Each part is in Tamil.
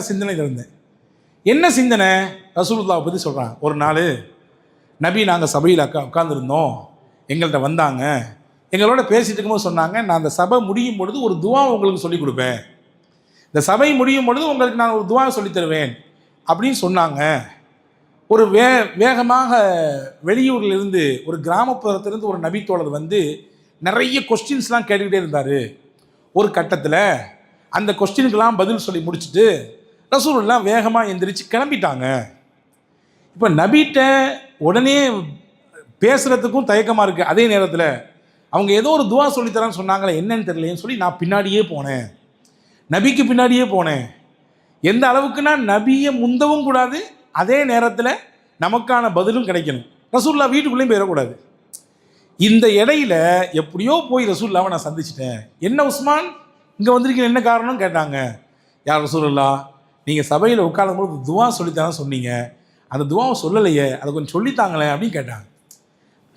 சிந்தனையில் இருந்தேன். என்ன சிந்தனை? ரசூலுல்லாவை பற்றி சொல்கிறாங்க. ஒரு நாள் நபி நாங்கள் சபையில் உட்காந்துருந்தோம், எங்கள்கிட்ட வந்தாங்க, எங்களோட பேசிட்டு இருக்கும்போது சொன்னாங்க, நான் அந்த சபை முடியும் பொழுது ஒரு துவா உங்களுக்கு சொல்லிக் கொடுப்பேன், இந்த சபை முடியும் பொழுது உங்களுக்கு நான் ஒரு துவா சொல்லித் தருவேன் அப்படின்னு சொன்னாங்க. ஒரு வேகமாக வெளியூரிலிருந்து ஒரு கிராமப்புறத்திலிருந்து ஒரு நபித்தோழர் வந்து நிறைய கொஸ்டின்ஸ்லாம் கேட்டுக்கிட்டே இருந்தார். ஒரு கட்டத்தில் அந்த கொஸ்டினுக்கெல்லாம் பதில் சொல்லி முடிச்சுட்டு ரசூலுல்லாஹ் வேகமாக எந்திரிச்சு கிளம்பிட்டாங்க. இப்போ நபிகிட்ட உடனே பேசுகிறதுக்கும் தயக்கமாக இருக்குது. அதே நேரத்தில் அவங்க ஏதோ ஒரு துவா சொல்லித்தரான்னு சொன்னாங்களே, என்னன்னு தெரியலையேன்னு சொல்லி நான் பின்னாடியே போனேன், நபிக்கு பின்னாடியே போனேன். எந்த அளவுக்குன்னா நபியை முந்தவும் கூடாது, அதே நேரத்தில் நமக்கான பதிலும் கிடைக்கணும். ரசூலுல்லாஹ் வீட்டுக்குள்ளேயும் போயிடக்கூடாது. இந்த இடையில எப்படியோ போய் ரசூலுல்லாவை நான் சந்திச்சிட்டேன். என்ன உஸ்மான் இங்கே வந்திருக்கீங்க, என்ன காரணம் கேட்டாங்க. யார் ரசூலுல்லாஹ், நீங்கள் சபையில் உட்காரும்போது துவா சொல்லித்தானே சொன்னீங்க, அந்த துவாவை சொல்லலையே, அதை கொஞ்சம் சொல்லித்தாங்களே அப்படின்னு கேட்டாங்க.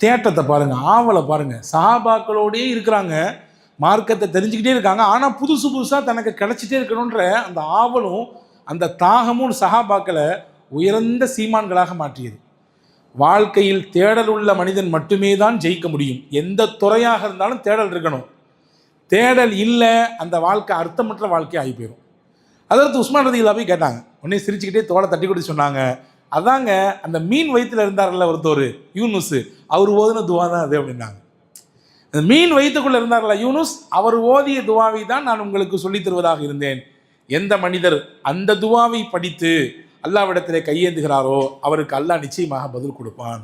தேட்டத்தை பாருங்கள், ஆவலை பாருங்கள். சஹாபாக்களோடே இருக்கிறாங்க, மார்க்கத்தை தெரிஞ்சுக்கிட்டே இருக்காங்க, ஆனால் புதுசு புதுசாக தனக்கு கிடச்சிட்டே இருக்கணுன்ற அந்த ஆவலும் அந்த தாகமும் சஹாபாக்களை உயர்ந்த சீமான்களாக மாற்றியது. வாழ்க்கையில் தேடல் உள்ள மனிதன் மட்டுமே தான் ஜெயிக்க முடியும். எந்த துறையாக இருந்தாலும் தேடல் இருக்கணும். தேடல் இல்லை, அந்த வாழ்க்கை அர்த்தமற்ற வாழ்க்கை ஆகி போயிடும். அதற்கு உஸ்மான் ரலியல்லாஹு போய் கேட்டாங்க. உடனே சிரிச்சுக்கிட்டே தோலை தட்டி கொடுத்து சொன்னாங்க, அதாங்க அந்த மீன் வயிற்றுல இருந்தார்ல ஒருத்தர் யூனுஸ், அவர் ஓதின துவா தான் அது அப்படின்னாங்க. அந்த மீன் வயிற்றுக்குள்ளே இருந்தார்ல யூனுஸ், அவர் ஓதிய துவாவை தான் நான் உங்களுக்கு சொல்லித் தருவதாக இருந்தேன். எந்த மனிதர் அந்த துவாவை படித்து அல்லாஹ்விடத்திலே கையேந்துகிறாரோ அவருக்கு அல்லாஹ் நிச்சயமாக பதில் கொடுப்பான்,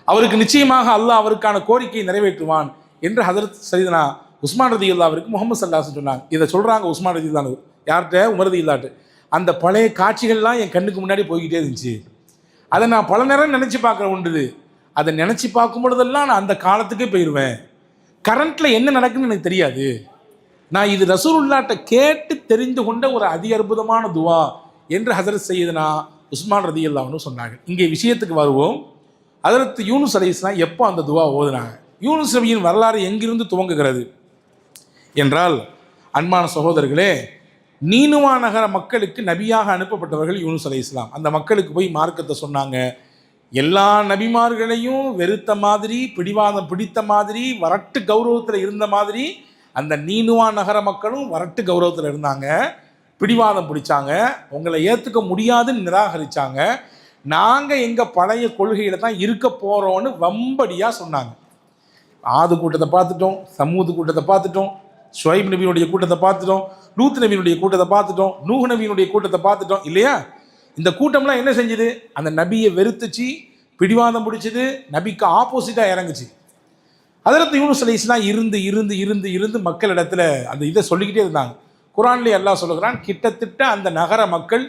அவருக்கு நிச்சயமாக அல்லாஹ் அவருக்கான கோரிக்கையை நிறைவேற்றுவான் என்று ஹதரத் சையதுனா உஸ்மான் ரலியல்லாஹுவிற்கு முஹம்மது ஸல்லல்லாஹு அலைஹி வஸல்லம் சொன்னாங்க. இதை சொல்கிறாங்க உஸ்மான் ரலியல்லாஹு. யார்கிட்ட? உமர் ரலியல்லாஹு. அந்த பழைய காட்சிகள்லாம் என் கண்ணுக்கு முன்னாடி போய்கிட்டே இருந்துச்சு. அதை நான் பல நேரம் நினச்சி பார்க்குற உண்டுது. அதை நினச்சி பார்க்கும் பொழுதெல்லாம் நான் அந்த காலத்துக்கே போயிடுவேன். கரண்ட்டில் என்ன நடக்குன்னு எனக்கு தெரியாது. நான் இது ரசூலுல்லாஹ்ட்ட கேட்டு தெரிந்து கொண்ட ஒரு அதி அற்புதமான துவா என்று ஹஸரத் சையதுனா உஸ்மான் ரலியல்லாஹு அன்ஹு சொன்னாங்க. இங்கே விஷயத்துக்கு வருவோம். ஹஸரத் யூனுஸ் அலைஹிஸ்ஸலாம் எப்போ அந்த துவா ஓதுனாங்க? யூனுஸ் நபியின் வரலாறு எங்கிருந்து துவங்குகிறது என்றால், அன்பான சகோதரர்களே, நீனுவா நகர மக்களுக்கு நபியாக அனுப்பப்பட்டவர்கள் யூனுஸ் அலைஹிஸ்ஸலாம். அந்த மக்களுக்கு போய் மார்க்கத்தை சொன்னாங்க. எல்லா நபிமார்களையும் வெறுத்த மாதிரி, பிடிவாதம் பிடித்த மாதிரி, வரட்டு கௌரவத்தில் இருந்த மாதிரி அந்த நீனுவா நகர மக்களும் வரட்டு கௌரவத்தில் இருந்தாங்க, பிடிவாதம் பிடிச்சாங்க, உங்களை ஏற்றுக்க முடியாதுன்னு நிராகரித்தாங்க. நாங்கள் எங்கள் பழைய கொள்கையில் தான் இருக்க போகிறோன்னு வம்படியாக சொன்னாங்க. ஆது கூட்டத்தை பார்த்துட்டோம், சமூது கூட்டத்தை பார்த்துட்டோம், ஷுவைப் நபியினுடைய கூட்டத்தை பார்த்துட்டோம், லூத் நபியினுடைய கூட்டத்தை பார்த்துட்டோம், நூஹ் நபியினுடைய கூட்டத்தை பார்த்துட்டோம் இல்லையா? இந்த கூட்டம்லாம் என்ன செஞ்சுது? அந்த நபியை வெறுத்துச்சு, பிடிவாதம் பிடிச்சது, நபிக்கு ஆப்போசிட்டாக இறங்குச்சு. ஹதரத் யூனுஸ் அலைஹிஸ்ஸலாம் இருந்து இருந்து இருந்து இருந்து மக்களிடத்தில் அந்த இதை சொல்லிக்கிட்டே இருந்தாங்க. குர்ஆன்லேயே அல்லாஹ் சொல்லுகிறான், கிட்டத்தட்ட அந்த நகர மக்கள்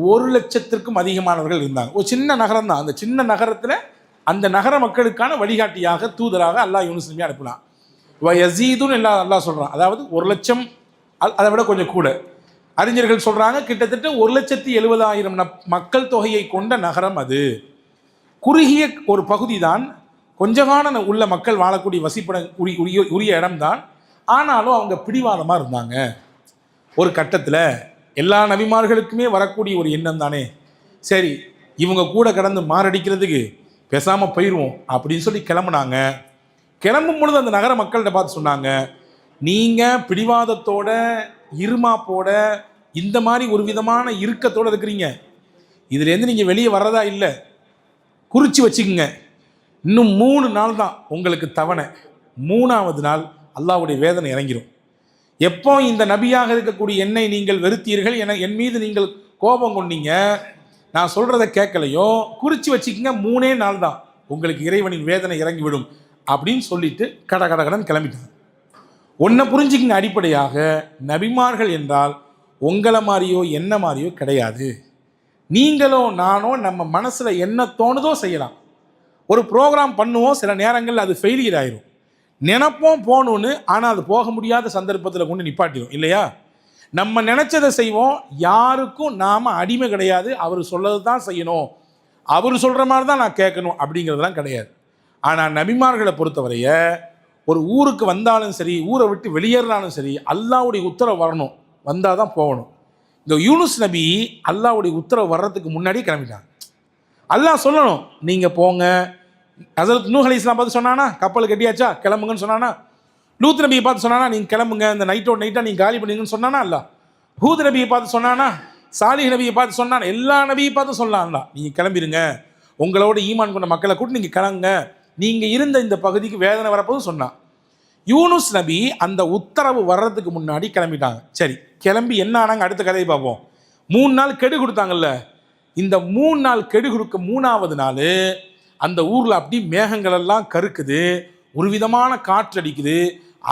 1,00,000க்கும் அதிகமானவர்கள் இருந்தாங்க. ஒரு சின்ன நகரம் தான். அந்த சின்ன நகரத்தில் அந்த நகர மக்களுக்கான வழிகாட்டியாக தூதராக அல்லாஹ் யூனுஸ் நபியை அனுப்பினான். யஸீதுன்னு அல்லாஹ் சொல்கிறான், அதாவது 1,00,000 அதை விட கொஞ்சம் கூட. அறிஞர்கள் சொல்கிறாங்க கிட்டத்தட்ட 1,70,000 மக்கள் தொகையை கொண்ட நகரம் அது. குறுகிய ஒரு பகுதி தான், கொஞ்சமான உள்ள மக்கள் வாழக்கூடிய வசிப்பட உரிய இடம்தான். ஆனாலும் அவங்க பிடிவாதமாக இருந்தாங்க. ஒரு கட்டத்தில் எல்லா நபிமார்களுக்குமே வரக்கூடிய ஒரு எண்ணம் தானே, சரி இவங்க கூட கடந்து மாரடிக்கிறதுக்கு பேசாமல் போயிடுவோம் அப்படின்னு சொல்லி கிளம்புனாங்க. கிளம்பும் பொழுது அந்த நகர மக்கள்கிட்ட பார்த்து சொன்னாங்க, நீங்கள் பிடிவாதத்தோட இருமாப்போட இந்த மாதிரி ஒரு விதமான இறுக்கத்தோடு இருக்கிறீங்க, இதுலேருந்து நீங்கள் வெளியே வர்றதா இல்லை, குறித்து வச்சுக்கோங்க, இன்னும் 3 நாள் தான் உங்களுக்கு தவணை, 3ஆவது நாள் அல்லாஹ்வுடைய வேதனை இறங்கிடும். எப்போ இந்த நபியாக இருக்கக்கூடிய என்னை நீங்கள் வெறுத்தீர்கள், என் மீது நீங்கள் கோபம் கொண்டீங்க, நான் சொல்கிறத கேட்கலையோ, குறித்து வச்சுக்கோங்க, 3 நாள் தான் உங்களுக்கு இறைவனின் வேதனை இறங்கிவிடும் அப்படின்னு சொல்லிட்டு கடன் கிளம்பிட்டாங்க. ஒன்றை புரிஞ்சுக்கிங்க, அடிப்படையாக நபிமார்கள் என்றால் உங்களை மாதிரியோ என்ன மாதிரியோ கிடையாது. நீங்களோ நானோ நம்ம மனசில் என்ன தோணுதோ செய்யலாம். ஒரு ப்ரோக்ராம் பண்ணுவோம், சில நேரங்களில் அது ஃபெயிலியர் ஆயிரும், நினைப்போம் போகணுன்னு, ஆனால் அது போக முடியாத சந்தர்ப்பத்தில் கொண்டு நிப்பாட்டிடும் இல்லையா? நம்ம நினச்சதை செய்வோம், யாருக்கும் நாம் அடிமை கிடையாது. அவர் சொல்லது தான் செய்யணும், அவர் சொல்கிற மாதிரி தான் நான் கேட்கணும் அப்படிங்கிறதுலாம் கிடையாது. ஆனால் நபிமார்களை பொறுத்தவரைய ஒரு ஊருக்கு வந்தாலும் சரி, ஊரை விட்டு வெளியேறினாலும் சரி, அல்லாஹ்வுடைய உத்தரவு வரணும், வந்தால் தான் போகணும். இந்த யூனுஸ் நபி அல்லாஹ்வுடைய உத்தரவு வர்றதுக்கு முன்னாடியே கிளம்பிட்டாங்க. அல்லாஹ் சொல்லணும் நீங்கள் போங்க. ஹஸரத் நூஹ் அலைஹிஸ்ஸலாம் பார்த்து சொன்னானா கப்பல் கட்டியாச்சா கிளம்புங்கன்னு சொன்னானா? லூத் நபியை பார்த்து சொன்னானா நீங்கள் கிளம்புங்க, இந்த நைட்டோட நைட்டாக நீங்கள் காலி பண்ணுங்கன்னு சொன்னானா? அல்ல. ஹூத் நபியை பார்த்து சொன்னானா? சாலிஹ் நபியை பார்த்து சொன்னான்? எல்லா நபியை பார்த்து சொல்லலாம்ல, நீங்கள் கிளம்பிடுங்க, உங்களோட ஈமான் கொண்ட மக்களை கூட்டு நீங்கள் கிளம்புங்க, நீங்கள் இருந்த இந்த பகுதிக்கு வேதனை வரப்போதும் சொன்னான். யூனுஸ் நபி அந்த உத்தரவு வர்றதுக்கு முன்னாடி கிளம்பிட்டாங்க. சரி, கிளம்பி என்ன ஆனாங்க அடுத்த கதையை பார்ப்போம். 3 நாள் கெடு கொடுத்தாங்கல்ல, இந்த 3 நாள் கெடு கொடுக்க 3ஆவது நாள் அந்த ஊரில் அப்படி மேகங்கள் எல்லாம் கருக்குது, ஒரு விதமான காற்று அடிக்குது.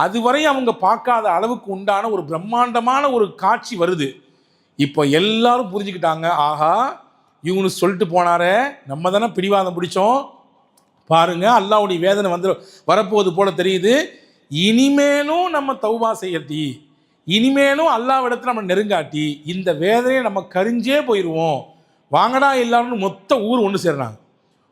அதுவரை அவங்க பார்க்காத அளவுக்கு உண்டான ஒரு பிரம்மாண்டமான ஒரு காட்சி வருது. இப்போ எல்லாரும் புரிஞ்சுக்கிட்டாங்க, ஆஹா யூனுஸ் சொல்லிட்டு போனாரே, நம்ம தானே பிடிவாதம் பிடிச்சோம், பாருங்க அல்லாஹ்வுடைய வேதனை வந்து வரப்போவது போல தெரியுது, இனிமேலும் நம்ம தௌபா செய்யட்டி, இனிமேலும் அல்லாஹ்விடத்தில் நம்ம நெருங்காட்டி இந்த வேதனையை நம்ம கரிஞ்சே போயிடுவோம், வாங்கடா எல்லாரும் மொத்த ஊர் ஒன்று சேர்றாங்க.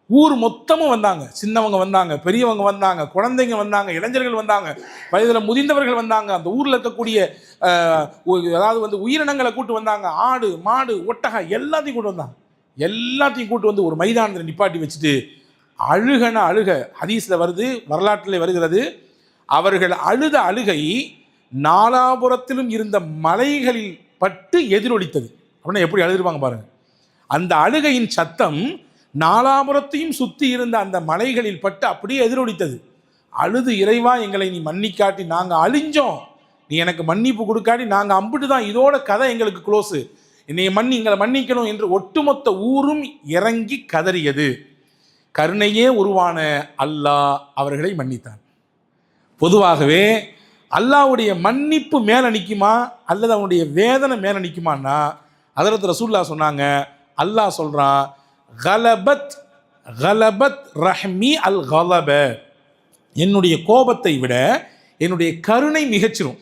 ஊர் மொத்தமும் வந்தாங்க, சின்னவங்க வந்தாங்க, பெரியவங்க வந்தாங்க, குழந்தைங்க வந்தாங்க, இளைஞர்கள் வந்தாங்க, வயதில் முதிர்ந்தவர்கள் வந்தாங்க, அந்த ஊரில் இருக்கக்கூடிய அதாவது வந்து உயிரினங்களை கூட்டு வந்தாங்க, ஆடு மாடு ஒட்டகம் எல்லாத்தையும் கூட்டு வந்தாங்க. எல்லாத்தையும் கூட்டு வந்து ஒரு மைதானத்தில் நிப்பாட்டி வச்சுட்டு அழுகன அழுக, ஹதீஸில் வருது, வரலாற்றில் வருகிறது, அவர்கள் அழுத அழுகை நாலாபுரத்திலும் இருந்த மலைகளில் பட்டு எதிரொலித்தது. அப்படின்னா எப்படி அழுதுருப்பாங்க பாருங்க. அந்த அழுகையின் சத்தம் நாலாபுரத்தையும் சுற்றி இருந்த அந்த மலைகளில் பட்டு அப்படியே எதிரொலித்தது. அழுது, இறைவா எங்களை நீ மன்னிக்காட்டி நாங்கள் அழிஞ்சோம், நீ எனக்கு மன்னிப்பு கொடுக்காட்டி நாங்கள் அம்பிட்டு தான், இதோட கதை எங்களுக்கு க்ளோஸு, என்னைய எங்களை மன்னிக்கணும் என்று ஒட்டுமொத்த ஊரும் இறங்கி கதறியது. கருணையே உருவான அல்லாஹ் அவர்களை மன்னித்தான். பொதுவாகவே அல்லாஹ்வுடைய மன்னிப்பு மேலே நிற்குமா அல்லது அவனுடைய வேதனை மேலே நிற்குமான்னா, ஹதரத் ரசூலுல்லாஹ் சொன்னாங்க, அல்லாஹ் சொல்கிறான், கலபத் கலபத் ரஹ்மி அல் கலப, என்னுடைய கோபத்தை விட என்னுடைய கருணை மிகச்சிரும்.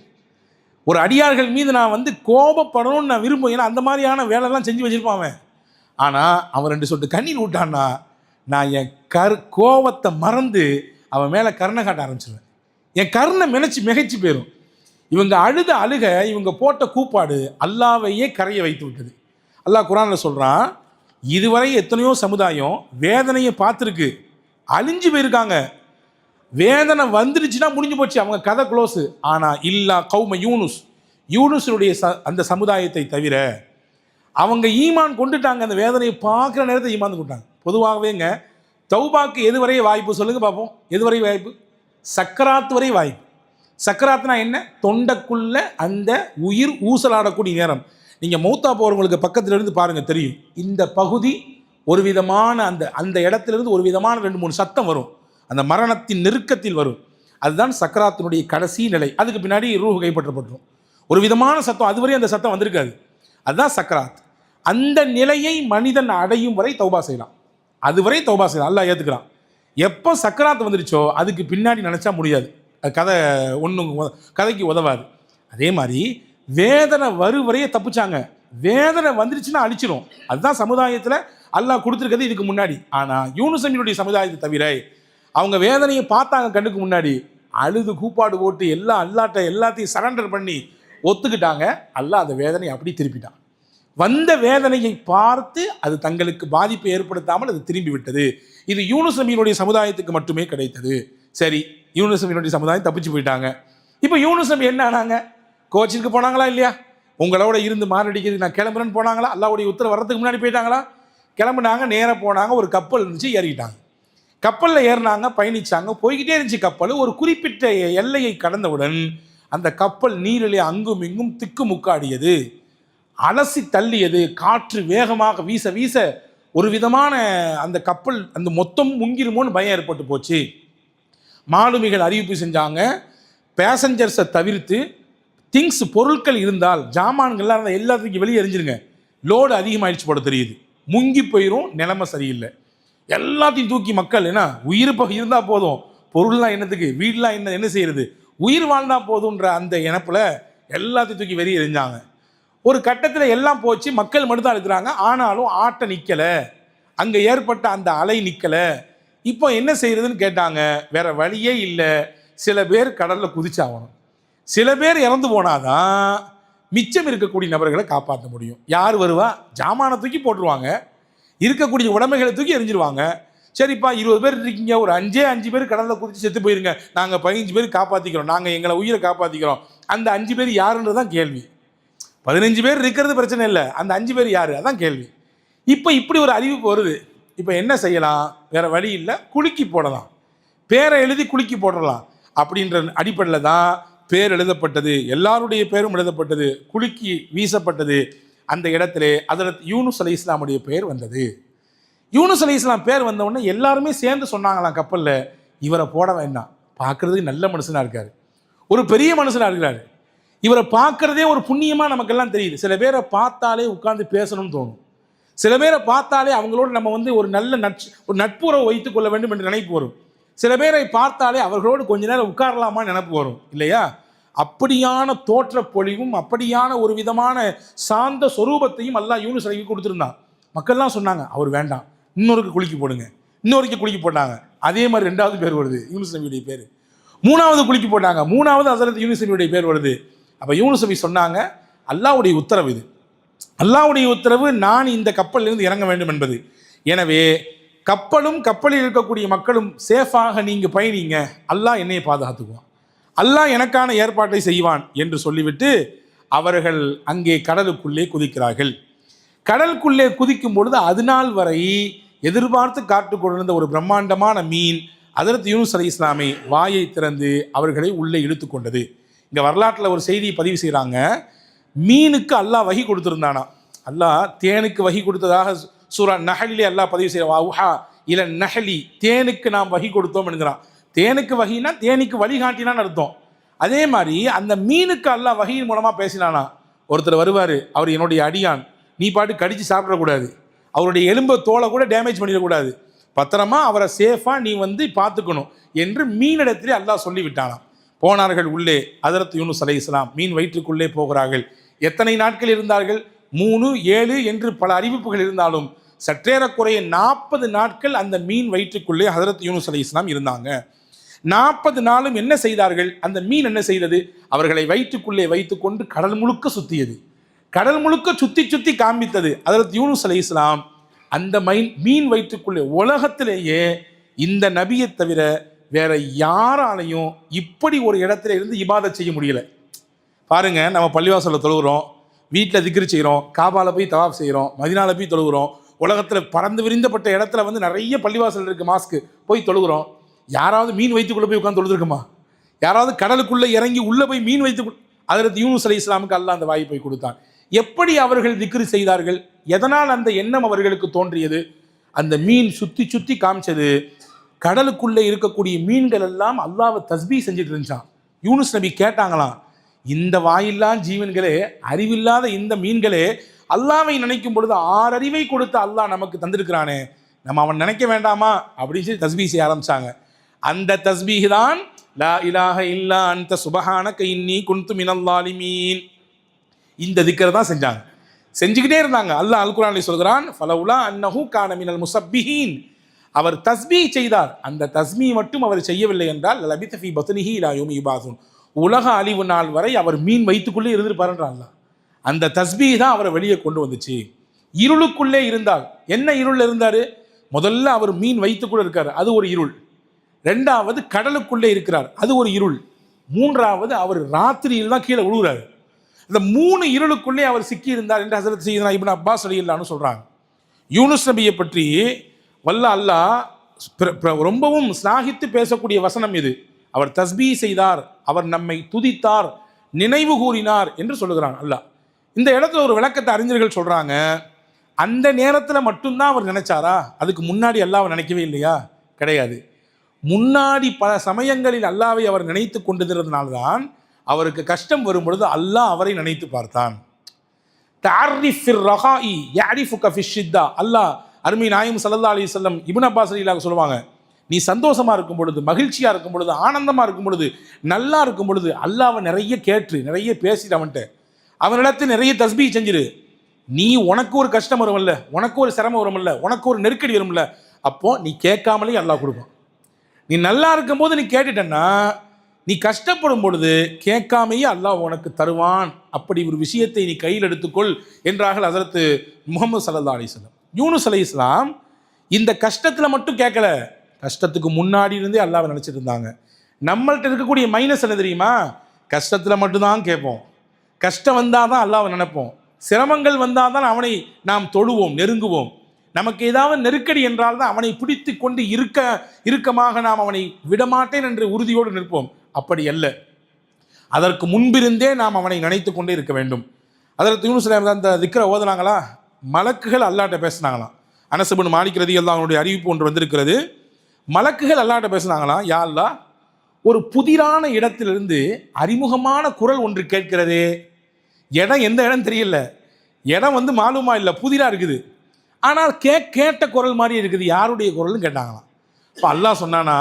ஒரு அடியார்கள் மீது நான் வந்து கோபப்படணும்னு நான் விரும்புவேன், ஏன்னா அந்த மாதிரியான வேலைலாம் செஞ்சு வச்சுருப்பான் அவன். ஆனால் அவன் 2 சொட்டு கண்ணீர் விட்டான்னா நான் என் கோபத்தை மறந்து அவன் மேலே கருணை காட்ட ஆரம்பிச்சிருவேன். என் கருணை மிகைச்சு போயிடும். இவங்க அழுத அழுக, இவங்க போட்ட கூப்பாடு அல்லாஹ்வையே கரைய வைத்து விட்டது. அல்லாஹ் குர்ஆனில் சொல்கிறான், இதுவரை எத்தனையோ சமுதாயம் வேதனையை பார்த்துருக்கு, அழிஞ்சு போயிருக்காங்க, வேதனை வந்துருச்சுன்னா முடிஞ்சு போச்சு, அவங்க கதை க்ளோஸு. ஆனால் இல்லா கௌம யூனுஸ், யூனுஸுடைய அந்த சமுதாயத்தை தவிர அவங்க ஈமான் கொண்டுட்டாங்க. அந்த வேதனையை பார்க்குற நேரத்தை ஈமான் கொண்டுட்டாங்க. பொதுவாகவேங்க தௌபாக்கு எதுவரை வாய்ப்பு சொல்லுங்கள் பார்ப்போம். எதுவரை வாய்ப்பு? சக்கராத்து வரை வாய்ப்பு. சக்கராத்துனா என்ன? தொண்டைக்குள்ள அந்த உயிர் ஊசலாடக்கூடிய நேரம். நீங்கள் மௌத்தா போகிறவங்களுக்கு பக்கத்தில் இருந்து பாருங்கள் தெரியும், இந்த பகுதி ஒரு விதமான அந்த இடத்துலேருந்து ஒரு விதமான 2-3 சத்தம் வரும், அந்த மரணத்தின் நெருக்கத்தில் வரும். அதுதான் சக்கராத்தினுடைய கடைசி நிலை. அதுக்கு பின்னாடி ரூஹ் கைப்பற்றப்பட்டுரும். ஒரு விதமான சத்தம், அதுவரை அந்த சத்தம் வந்திருக்காது, அதுதான் சக்கராத். அந்த நிலையை மனிதன் அடையும் வரை தௌபா செய்யலாம், அதுவரை தௌபா செய்யலாம், அல்லாஹ் ஏற்றுக்கிறான். எப்போ சக்கராத் வந்துருச்சோ அதுக்கு பின்னாடி நினச்சா முடியாது, அது கதைக்கு உதவாது. அதே மாதிரி வேதனை வரையே தப்பிச்சாங்க, வேதனை வந்துருச்சுன்னா அழிச்சிடும். அதுதான் சமுதாயத்தில் அல்லாஹ் கொடுத்துருக்கிறது இதுக்கு முன்னாடி. ஆனால் யூனுஸ் நபியுடைய சமுதாயத்தை தவிர அவங்க வேதனையை பார்த்தாங்க கண்ணுக்கு முன்னாடி, அழுது கூப்பாடு போட்டு எல்லாத்தையும் சரண்டர் பண்ணி ஒத்துக்கிட்டாங்க. அல்லாஹ் அந்த வேதனையை அப்படி திருப்பிட்டான். வந்த வேதனையை பார்த்து அது தங்களுக்கு பாதிப்பை ஏற்படுத்தாமல் அது திரும்பி விட்டது. இது யூனுஸ் நபியினுடைய சமுதாயத்துக்கு மட்டுமே கிடைத்தது. சரி, யூனுஸ் நபியினுடைய சமுதாயம் தப்பிச்சு போயிட்டாங்க. இப்போ யூனுஸ் நபி என்ன ஆனாங்க? கோச்சிற்கு போனாங்களா இல்லையா? உங்களோட இருந்து மாரடிக்கிறது நான் கிளம்புறேன்னு போனாங்களா? அல்லாஹ்வுடைய உத்தரவு வர்றதுக்கு முன்னாடி போயிட்டாங்களா? கிளம்புனாங்க, நேராக போனாங்க, ஒரு கப்பல் இருந்துச்சு, ஏறிட்டாங்க. கப்பலில் ஏறினாங்க, பயணிச்சாங்க, போய்கிட்டே இருந்துச்சு கப்பல். ஒரு குறிப்பிட்ட எல்லையை கடந்தவுடன் அந்த கப்பல் நீரிலே அங்கும் இங்கும் திக்குமுக்காடியது, அலசி தள்ளியது. காற்று வேகமாக வீச வீச ஒரு விதமான அந்த கப்பல் அந்த மொத்தம் முங்கிருமோன்னு பயம் ஏற்பட்டு போச்சு. மாலுமிகள் அறிவிப்பு செஞ்சாங்க, பேசஞ்சர்ஸை தவிர்த்து பொருட்கள் இருந்தால், ஜாமான்கள்லாம் இருந்தால் எல்லாத்துக்கும் வெளியே எரிஞ்சிருங்க, லோடு அதிகமாகிடுச்சு போட தெரியுது, முங்கி போயிடும், நிலைமை சரியில்லை. எல்லாத்தையும் தூக்கி மக்கள், ஏன்னா உயிர் இருந்தால் போதும், பொருள்லாம் என்னத்துக்கு, வீடெலாம் என்ன செய்கிறது, உயிர் வாழ்ந்தால் போதுன்ற அந்த இனப்பில் எல்லாத்தையும் தூக்கி வெளியே எரிஞ்சாங்க. ஒரு கட்டத்தில் எல்லாம் போச்சு, மக்கள் மட்டும் தான் இருக்கிறாங்க. ஆனாலும் ஆட்டை நிற்கலை, அங்கே ஏற்பட்ட அந்த அலை நிற்கலை. இப்போ என்ன செய்யறதுன்னு கேட்டாங்க. வேற வழியே இல்லை, சில பேர் கடலில் குதிச்சாகணும், சில பேர் இறந்து போனாதான் மிச்சம் இருக்கக்கூடிய நபர்களை காப்பாற்ற முடியும். யார் வருவா? ஜாமானை தூக்கி போட்டுருவாங்க, இருக்கக்கூடிய உடைமைகளை தூக்கி எரிஞ்சிருவாங்க. சரிப்பா 20 பேர் இருக்கீங்க, ஒரு 5 பேர் கடலில் குதிச்சு செத்து போயிருங்க, நாங்கள் 15 பேர் காப்பாற்றிக்கிறோம், நாங்கள் எங்களை உயிரை காப்பாற்றிக்கிறோம். அந்த 5 பேர் யாருன்றது தான் கேள்வி. 15 பேர் இருக்கிறது பிரச்சனை இல்லை, அந்த 5 பேர் யார் அதான் கேள்வி. இப்போ இப்படி ஒரு அறிவிப்பு வருது. இப்போ என்ன செய்யலாம்? வேறு வழி இல்லை, குலுக்கி போடலாம், பேரை எழுதி குலுக்கி போடலாம். அப்படின்ற அடிப்படையில் தான் பேர் எழுதப்பட்டது, எல்லாருடைய பேரும் எழுதப்பட்டது, குலுக்கி வீசப்பட்டது. அந்த இடத்துல ஹஜ்ரத் யூனுஸ் அலைஹிஸ்ஸலாமுடைய பேர் வந்தது. யூனுஸ் அலைஹிஸ்ஸலாம் பேர் வந்தவுடனே எல்லாருமே சேர்ந்து சொன்னாங்களாம் கப்பலில், இவரை போட வேண்டாம், பார்க்குறதுக்கு நல்ல மனுஷனாக இருக்கார், ஒரு பெரிய மனுஷனாக இருக்கிறார், இவரை பார்க்குறதே ஒரு புண்ணியமாக நமக்கெல்லாம் தெரியுது. சில பேரை பார்த்தாலே உட்கார்ந்து பேசணும்னு தோணும், சில பேரை பார்த்தாலே அவங்களோட நம்ம ஒரு நல்ல நட்புறவை வைத்துக் கொள்ள வேண்டும் என்று நினைப்பு வரும், சில பேரை பார்த்தாலே அவர்களோடு கொஞ்ச நேரம் உட்காரலாமா நினைப்பு வரும் இல்லையா? அப்படியான தோற்ற பொழிவும் அப்படியான ஒரு விதமான சாந்த சொரூபத்தையும் அல்லாஹ் யூனுஸ் அலைஹி கொடுத்துருந்தான். மக்கள்லாம் சொன்னாங்க அவர் வேண்டாம், இன்னொருக்கு குலுக்கி போடுங்க, இன்னொருக்கு குலுக்கி போட்டாங்க. அதே மாதிரி 2வது பேர் வருது, யூனுஸ் நபியுடைய பேர். 3வது குலுக்கி போட்டாங்க, 3வது ஹஜ்ரத் யூனுஸ் நபியுடைய பேர் வருது. அப்போ யூனுஸ் நபி சொன்னாங்க, அல்லாஹ்வுடைய உத்தரவு இது, அல்லாஹ்வுடைய உத்தரவு, நான் இந்த கப்பலிலிருந்து இறங்க வேண்டும் என்பது. எனவே கப்பலும் கப்பலில் இருக்கக்கூடிய மக்களும் சேஃபாக நீங்கள் பயணிங்க, அல்லாஹ் என்னையை பாதுகாத்துக்குவான், அல்லாஹ் எனக்கான ஏற்பாட்டை செய்வான் என்று சொல்லிவிட்டு அவர்கள் அங்கே கடலுக்குள்ளே குதிக்கிறார்கள். கடலுக்குள்ளே குதிக்கும் பொழுது அதுநாள் வரை எதிர்பார்த்து காத்து கொண்டிருந்த ஒரு பிரம்மாண்டமான மீன் ஹஜ்ரத் யூனுஸ் அலைஹிஸ்ஸலாமை வாயை திறந்து அவர்களை உள்ளே இழுத்து கொண்டது. இங்கே வரலாற்றில் ஒரு செய்தியை பதிவு செய்கிறாங்க. மீனுக்கு அல்லாஹ் வஹி கொடுத்துருந்தானா, அல்லாஹ் தேனுக்கு வஹி கொடுத்ததாக சூரா நஹலிலே அல்லாஹ் பதிவு செய்கிறான், வஹா இல நஹலி, தேனுக்கு நாம் வஹி கொடுத்தோம் என்கிறான். தேனுக்கு வஹினா தேனுக்கு வழிகாட்டினான்னு அர்த்தம். அதே மாதிரி அந்த மீனுக்கு அல்லாஹ் வஹியின் மூலமாக பேசினானா. ஒருத்தர் வருவார், அவர் என்னுடைய அடியான், நீ பாட்டு கடித்து சாப்பிடக்கூடாது, அவருடைய எலும்பை தோலை கூட டேமேஜ் பண்ணிடக்கூடாது, பத்திரமா அவரை சேஃபாக நீ பார்த்துக்கணும் என்று மீனிடத்திலே அல்லாஹ் சொல்லிவிட்டானாம். போனார்கள் உள்ளே. ஹஜ்ரத் யூனுஸ் அலைஹிஸ்ஸலாம் மீன் வயிற்றுக்குள்ளே போகிறார்கள். எத்தனை நாட்கள் இருந்தார்கள்? 3, 7 என்று பல அறிவிப்புகள் இருந்தாலும் சற்றேறக்குறைய 40 நாட்கள் அந்த மீன் வயிற்றுக்குள்ளே ஹஜ்ரத் யூனுஸ் அலைஹிஸ்ஸலாம் இருந்தாங்க. 40 நாளும் என்ன செய்தார்கள்? அந்த மீன் என்ன செய்தது? அவர்களை வயிற்றுக்குள்ளே வைத்துக்கொண்டு கடல் முழுக்க சுற்றியது, கடல் முழுக்க சுற்றி சுற்றி காண்பித்தது. ஹஜ்ரத் யூனுஸ் அலைஹிஸ்ஸலாம் அந்த மீன் வயிற்றுக்குள்ளே, உலகத்திலேயே இந்த நபியை தவிர வேற யாராலையும் இப்படி ஒரு இடத்துல இருந்து இபாதத் செய்ய முடியல. பாருங்க, நம்ம பள்ளிவாசலில் தொழுகிறோம், வீட்டில் திக்ர் செய்கிறோம், காபாவில் போய் தவாப் செய்கிறோம், மதினாவில் போய் தொழுகிறோம், உலகத்தில் பறந்து விரிந்தப்பட்ட இடத்துல நிறைய பள்ளிவாசல் இருக்குது, மாஸ்க்கு போய் தொழுகிறோம். யாராவது மீன் வைத்துக்குள்ளே போய் உட்காந்து தொழுதுருக்குமா? யாராவது கடலுக்குள்ளே இறங்கி உள்ளே போய் மீன் வைத்து? ஹஜ்ரத் யூனுஸ் அலைஹிஸ்ஸலாமுக்கு அல்லாஹ் அந்த வாய்ப்பை கொடுத்தான். எப்படி அவர்கள் திக்ர் செய்தார்கள்? எதனால் அந்த எண்ணம் அவர்களுக்கு தோன்றியது? அந்த மீன் சுற்றி சுற்றி காமிச்சது. கடலுக்குள்ளே இருக்கக்கூடிய மீன்கள் எல்லாம் அல்லாஹ்வை தஸ்பீஹ் செஞ்சுட்டு இருந்துச்சான். யூனுஸ் நபி கேட்டாங்களாம், இந்த வாயில்லா ஜீவன்களே, அறிவில்லாத இந்த மீன்களே, அல்லாஹ்வை நினைக்கும் பொழுது 6 அறிவை கொடுத்த அல்லாஹ் நமக்கு தந்திருக்கிறானே, நம்ம அவன் நினைக்க வேண்டாமா அப்படின்னு சொல்லி தஸ்பீஹ் செய்ய ஆரம்பிச்சாங்க. அந்த தஸ்பீஹ் தான் லா இலாஹ இல்லா அன்த சுபஹானக இன்னி குன்து மினல் ஸாலிமீன். இந்த திக்ரை தான் செஞ்சாங்க, செஞ்சுக்கிட்டே இருந்தாங்க. அல்லாஹ் அல் குர்ஆனில் சொல்கிறான், ஃபலவுலா அன்னஹு கான மினல் முஸப்பிஹீன், அவர் தஸ்பீஹ் செய்தார், அந்த தஸ்பீஹ் மட்டும் அவர் செய்யவில்லை என்றால் லபித ஃபீ பத்னிஹி இலா யௌமி யுபாஸூன், உலக அழிவு நாள் வரை அவர் மீன் வயிற்றுக்குள்ளே இருந்திருப்பாருன்றான். அந்த தஸ்பீஹ் தான் அவரை வெளியே கொண்டு வந்துச்சு. இருளுக்குள்ளே இருந்தால், என்ன இருள் இருந்தார்? முதல்ல அவர் மீன் வயிற்றுக்குள்ளே இருக்கார், அது ஒரு இருள். 2வது கடலுக்குள்ளே இருக்கிறார், அது ஒரு இருள். 3வது அவர் ராத்திரியில் தான் கீழே விழுகிறார். இந்த 3 இருளுக்குள்ளே அவர் சிக்கி இருந்தார் என்று ஹஜ்ரத் சய்யிதுனா இப்னு அப்பாஸ் ரலியல்லாஹு சொல்றாங்க. யூனுஸ் நபியை பற்றி வல்ல அல்லாஹ் ரொம்பவும் ஸ்லாகித்து பேசக்கூடிய வசனம் இது. அவர் தஸ்பீஹ் செய்தார், அவர் நம்மை துதித்தார், நினைவு கூறினார் என்று சொல்லுகிறான் அல்லாஹ். இந்த இடத்துல ஒரு விளக்கத்தை அறிஞர்கள் சொல்றாங்க, அந்த நேரத்தில் மட்டும்தான் அவர் நினைச்சாரா? அதுக்கு முன்னாடி அல்லாஹ்வை நினைக்கவே இல்லையா? கிடையாது. முன்னாடி பல சமயங்களில் அல்லாஹ்வை அவர் நினைத்து கொண்டிருந்ததுனால்தான் அவருக்கு கஷ்டம் வரும் பொழுது அல்லாஹ் அவரை நினைத்து பார்த்தான். அல்லாஹ் அருமை நாயகம் ஸல்லல்லாஹு அலைஹி வஸல்லம் இப்னு அப்பாஸ் ரலியல்லாஹு சொல்லுவாங்க, நீ சந்தோஷமா இருக்கும் பொழுது, மகிழ்ச்சியா இருக்கும் பொழுது, ஆனந்தமா இருக்கும் பொழுது, நல்லா இருக்கும் பொழுது அல்லாஹ்வை நிறைய கேட்டு நிறைய பேசிட்டு அவனிடத்தில் நிறைய தஸ்பீஹ் செஞ்சிரு. நீ உனக்கு ஒரு கஷ்டம் வரும்ல, உனக்கு ஒரு சிரமம் வரும்ல, உனக்கு ஒரு நெருக்கடி வரும்ல, அப்போ நீ கேட்காமலே அல்லாஹ் கொடுப்பான். நீ நல்லா இருக்கும்போது நீ கேட்டுட்டன்னா நீ கஷ்டப்படும் பொழுது கேட்காமையே அல்லாஹ் உனக்கு தருவான். அப்படி ஒரு விஷயத்தை நீ கையில் எடுத்துக்கொள் என்றார்கள் ஹஸரத் முஹம்மது ஸல்லல்லாஹு அலைஹி வஸல்லம். யூனுஸ் அலைஹிஸ்ஸலாம் இந்த கஷ்டத்தில் மட்டும் கேட்கல, கஷ்டத்துக்கு முன்னாடி இருந்தே அல்லாஹ்வை நினச்சிட்டு இருந்தாங்க. நம்மள்ட்ட இருக்கக்கூடிய மைனஸ் என்ன தெரியுமா? கஷ்டத்தில் மட்டும்தான் கேட்போம், கஷ்டம் வந்தால் தான் அல்லாஹ்வை நினைப்போம், சிரமங்கள் வந்தால் தான் அவனை நாம் தொழுவோம், நெருங்குவோம். நமக்கு ஏதாவது நெருக்கடி என்றால் தான் அவனை பிடித்து கொண்டு இறுக்கமாக நாம் அவனை விடமாட்டேன் என்று உறுதியோடு நிற்போம். அப்படி அல்ல, அதற்கு முன்பிருந்தே நாம் அவனை நினைத்து கொண்டே இருக்க வேண்டும். அதற்கு யூனுஸ் அந்த திக்ரை ஓதுனாங்களா, மலக்குகள் அல்லாஹ்ட்ட பேசினாங்களாம். அனஸ் இப்னு மாலிக் ரலியல்லாஹு அன்ஹுடைய அறிவிப்பு ஒன்று வந்திருக்கிறது. மலக்குகள் அல்லாஹ்ட்ட பேசினாங்களாம், யா அல்லாஹ், ஒரு புதிரான இடத்திலிருந்து அறிமுகமான குரல் ஒன்று கேட்கிறதே. இடம் எந்த இடம் தெரியல, இடம் மாலுமா இல்லை, புதிராக இருக்குது. ஆனால் கேட்ட குரல் மாதிரி இருக்குது, யாருடைய குரல்னு கேட்டாங்களாம். இப்போ அல்லாஹ் சொன்னானா,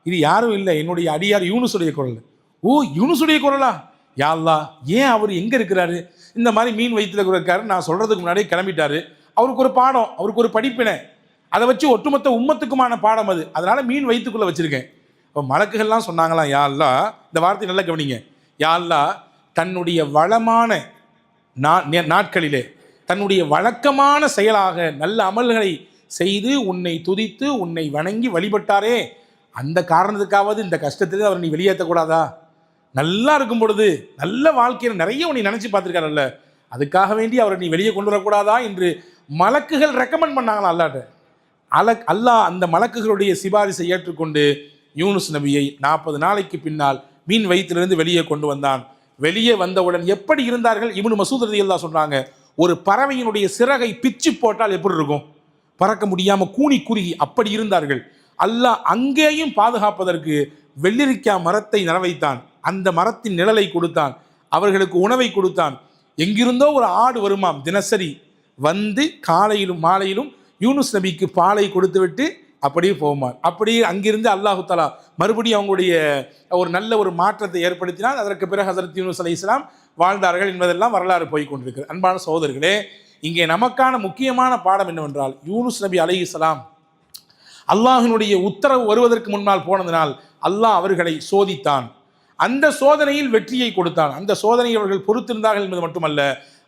இது யாரும் இல்லை, என்னுடைய அடியார் யூனுஸுடைய குரல். ஓ, யூனுஸுடைய குரலா? யா அல்லாஹ், ஏன் அவர் எங்கே இருக்கிறாரு? இந்த மாதிரி மீன் வயிற்றில் இருக்காரு, நான் சொல்கிறதுக்கு முன்னாடியே கிளம்பிட்டாரு. அவருக்கு ஒரு பாடம், அவருக்கு ஒரு படிப்பினை, அதை வச்சு ஒட்டுமொத்த உம்மத்துக்குமான பாடம் அது, அதனால் மீன் வயிற்றுக்குள்ளே வச்சுருக்கேன். இப்போ மலக்குகள்லாம் சொன்னாங்களாம், யா அல்லாஹ், இந்த வார்த்தை நல்லா கவனிங்க, யா அல்லாஹ், தன்னுடைய வளமான நாட்களிலே தன்னுடைய வழக்கமான செயலாக நல்ல அமல்களை செய்து உன்னை துதித்து உன்னை வணங்கி வழிபட்டாரே, அந்த காரணத்துக்காவது இந்த கஷ்டத்திலே அவர் நீ வெளியேற்றக்கூடாதா? நல்லா இருக்கும் பொழுது நல்ல வாழ்க்கையில் நிறைய உன்னை நினச்சி பார்த்துருக்காருல்ல, அதுக்காக வேண்டி அவரை நீ வெளியே கொண்டு வரக்கூடாதா என்று மலக்குகள் ரெக்கமெண்ட் பண்ணாங்களா அல்லாட்ட. அல்லாஹ் அந்த மலக்குகளுடைய சிபாரிசை ஏற்றுக்கொண்டு யூனுஸ் நபியை 40 நாளைக்கு பின்னால் மீன் வயிற்றிலிருந்து வெளியே கொண்டு வந்தான். வெளியே வந்தவுடன் எப்படி இருந்தார்கள்? இப்னு மசூத் ரலியல்லாஹு சொல்றாங்க, ஒரு பறவையினுடைய சிறகை பிச்சு போட்டால் எப்படி இருக்கும், பறக்க முடியாமல் கூனி குறுகி அப்படி இருந்தார்கள். அல்லாஹ் அங்கேயும் பாதுகாப்பதற்கு வெள்ளரிக்காய் மரத்தை நட வைத்தான், அந்த மரத்தின் நிழலை கொடுத்தான், அவர்களுக்கு உணவை கொடுத்தான். எங்கிருந்தோ ஒரு ஆடு வருமாம், தினசரி வந்து காலையிலும் மாலையிலும் யூனுஸ் நபிக்கு பாலை கொடுத்துவிட்டு அப்படியே போகுமாம். அப்படியே அங்கிருந்து அல்லாஹு தஆலா மறுபடியும் அவங்களுடைய ஒரு நல்ல ஒரு மாற்றத்தை ஏற்படுத்தினால். அதற்கு பிறகு ஹஸரத் யூனுஸ் அலைஹிஸ்ஸலாம் வாழ்ந்தார்கள் என்பதெல்லாம் வரலாறு போய் கொண்டிருக்கிறது. அன்பான சகோதரர்களே, இங்கே நமக்கான முக்கியமான பாடம் என்னவென்றால், யூனுஸ் நபி அலைஹிஸ்ஸலாம் அல்லாஹினுடைய உத்தரவு வருவதற்கு முன்னால் போனதினால் அல்லாஹ் அவர்களை சோதித்தான். அந்த சோதனையில் வெற்றியை கொடுத்தான். அந்த சோதனையை அவர்கள் பொறுத்திருந்தார்கள் என்பது மட்டுமல்ல,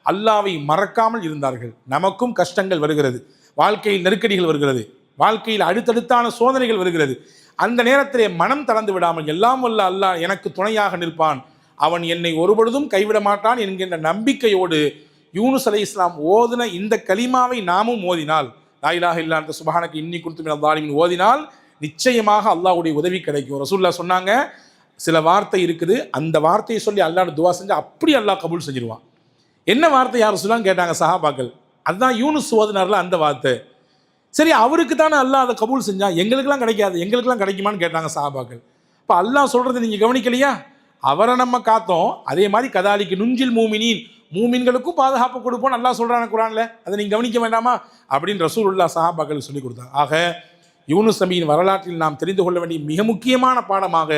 அல்லாஹ்வை மறக்காமல் இருந்தார்கள். நமக்கும் கஷ்டங்கள் வருகிறது, வாழ்க்கையில் நெருக்கடிகள் வருகிறது, வாழ்க்கையில் அடுத்தடுத்தான சோதனைகள் வருகிறது. அந்த நேரத்திலே மனம் தளர்ந்து விடாமல், எல்லாம் வல்ல அல்லாஹ் எனக்கு துணையாக நிற்பான், அவன் என்னை ஒருபொழுதும் கைவிட மாட்டான் என்கின்ற நம்பிக்கையோடு யூனுஸ் அலைஹிஸ்ஸலாம் ஓதின இந்த கலிமாவை நாமும் ஓதினால், லா இலாஹ இல்லா அன்த சுப்ஹானக இன்னி குன்து மினல் ஸாலிமீன் ஓதினால் நிச்சயமாக அல்லாஹ்வுடைய உதவி கிடைக்கும். ரசூலுல்லாஹ் சொன்னாங்க, சில வார்த்தை இருக்குது, அந்த வார்த்தையை சொல்லி அல்லாஹ் துவா செஞ்சு அப்படி அல்லாஹ் கபூல் செஞ்சிருவான். என்ன வார்த்தை யார் ரசூலுல்லாஹ் கேட்டாங்க சஹாபாக்கள். அதுதான் யூனுஸ் ஓதினார்ல அந்த வார்த்தை. சரி, அவருக்கு தானே அல்லாஹ் அதை கபூல் செஞ்சா, எங்களுக்கெல்லாம் கிடைக்காது, எங்களுக்கெல்லாம் கிடைக்குமான்னு கேட்டாங்க சஹாபாக்கள். இப்போ அல்லாஹ் சொல்கிறது நீங்கள் கவனிக்கலையா? அவரை நம்ம காத்தோம், அதே மாதிரி கதாலிக்கு நுஞ்சில் மூமினின், மூமின்களுக்கும் பாதுகாப்பு கொடுப்போம் அல்லாஹ் சொல்கிறாங்க குர்ஆன்ல, அதை நீங்கள் கவனிக்க வேண்டாமா அப்படின்னு ரசூலுல்லாஹ் சஹாபாக்களுக்கு சொல்லி கொடுத்தாங்க. ஆக யூனுஸ் நபியின் வரலாற்றில் நாம் தெரிந்து கொள்ள வேண்டிய மிக முக்கியமான பாடமாக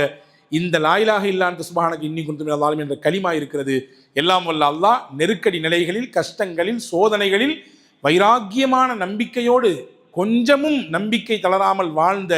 இந்த லா இலாஹ இல்லா அன்த சுப்ஹானக இன்னி குன்து மினல் ஸாலிமீன் என்ற கலிமா இருக்கிறது. எல்லாம் வல்ல அல்லாஹ் நெருக்கடி நிலைகளில், கஷ்டங்களில், சோதனைகளில் வைராக்கியமான நம்பிக்கையோடு கொஞ்சமும் நம்பிக்கை தளராமல் வாழ்ந்த,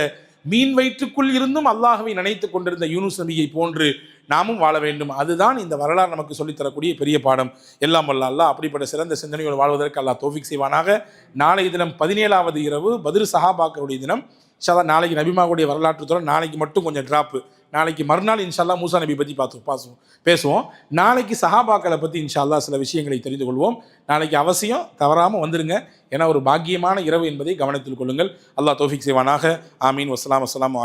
மீன் வயிற்றுக்குள் இருந்தும் அல்லாஹ்வை நினைத்து கொண்டிருந்த யூனுஸ் நபியை போன்று நாமும் வாழ வேண்டும். அதுதான் இந்த வரலாறு நமக்கு சொல்லித்தரக்கூடிய பெரிய பாடம். எல்லாம் வல்ல அல்லாஹ் அப்படிப்பட்ட சிறந்த சிந்தனையோடு வாழ்வதற்கு அல்லாஹ் தௌஃபீக் செய்வானாக. நாளைய தினம் 17வது இரவு பத்ர் சஹாபாக்களுடைய தினம். இன்ஷால்லா நாளைக்கு நபிமாவுடைய வரலாற்று தொடர். நாளைக்கு மட்டும் கொஞ்சம் ட்ராப்பு, நாளைக்கு மறுநாள் இன்ஷால்லா மூசா நபி பற்றி பேசுவோம். நாளைக்கு சஹாபாக்களை பற்றி இன்ஷால்லா சில விஷயங்களை தெரிந்து கொள்வோம். நாளைக்கு அவசியம் தவறாமல் வந்துருங்க, ஏன்னா ஒரு பாக்கியமான இரவு என்பதை கவனத்தில் கொள்ளுங்கள். அல்லாஹ் தௌஃபீக் செய்வானாக. ஆமீன். வஸ்ஸலாம்.